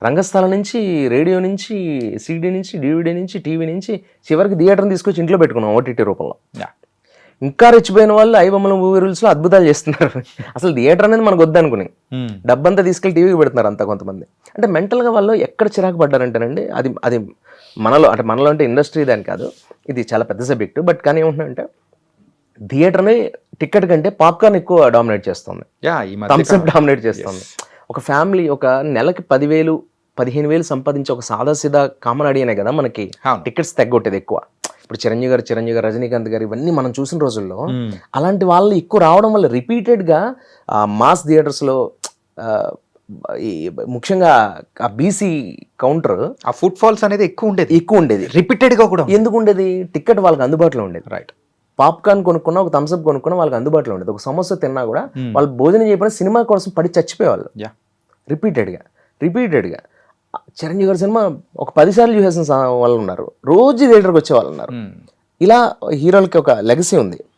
రంగస్థలం నుంచి, రేడియో నుంచి, సీడీ నుంచి, డివిడీ నుంచి, టీవీ నుంచి చివరికి థియేటర్ని తీసుకొచ్చి ఇంట్లో పెట్టుకున్నాం ఓటీటీ రూపంలో. ఇంకా రెచ్చిపోయిన వాళ్ళు ఐబొమ్మల మూవీ రూల్స్లో అద్భుతాలు చేస్తున్నారు. అసలు థియేటర్ అనేది మనకు వద్దనుకుని డబ్బంతా తీసుకెళ్ళి టీవీకి పెడుతున్నారు అంతా కొంతమంది. అంటే మెంటల్గా వాళ్ళు ఎక్కడ చిరాకు పడ్డారంటేనండి, అది మనలో అంటే ఇండస్ట్రీ దాని కాదు, ఇది చాలా పెద్ద సబ్జెక్టు. బట్ కానీ ఏమంటున్నారంటే థియేటర్ని టికెట్ కంటే పాప్కార్న్ ఎక్కువ డామినేట్ చేస్తుంది, థమ్స్అప్ డామినేట్ చేస్తుంది. ఒక ఫ్యామిలీ ఒక నెలకి 10,000, 15,000 సంపాదించే ఒక సాదాసీదా కామన్ ఆడియనే కదా మనకి టికెట్స్ తగ్గొట్టేది ఎక్కువ. ఇప్పుడు చిరంజీవి గారు, రజనీకాంత్ గారు ఇవన్నీ మనం చూసిన రోజుల్లో అలాంటి వాళ్ళు ఎక్కువ రావడం వల్ల రిపీటెడ్గా మాస్ థియేటర్స్లో ముఖ్యంగా ఆ బీసీ కౌంటర్ ఆ ఫుట్ ఫాల్స్ అనేది ఎక్కువ ఉండేది రిపీటెడ్గా కూడా. ఎందుకు ఉండేది? టికెట్ వాళ్ళకి అందుబాటులో ఉండేది. రైట్. పాప్కార్న్ కొనుక్కున్నా, ఒక థమ్స్అప్ కొనుక్కున్నా వాళ్ళకి అందుబాటులో ఉండేది. ఒక సమోసా తిన్నా కూడా వాళ్ళు భోజనం చేయకుండా సినిమా కోసం పడి చచ్చిపోయేవాళ్ళు రిపీటెడ్గా. చిరంజీవి గారి సినిమా ఒక 10 సార్లు చూసేసిన వాళ్ళు ఉన్నారు, రోజు థియేటర్కి వచ్చే వాళ్ళు ఉన్నారు. ఇలా హీరోలకి ఒక లెగసీ ఉంది.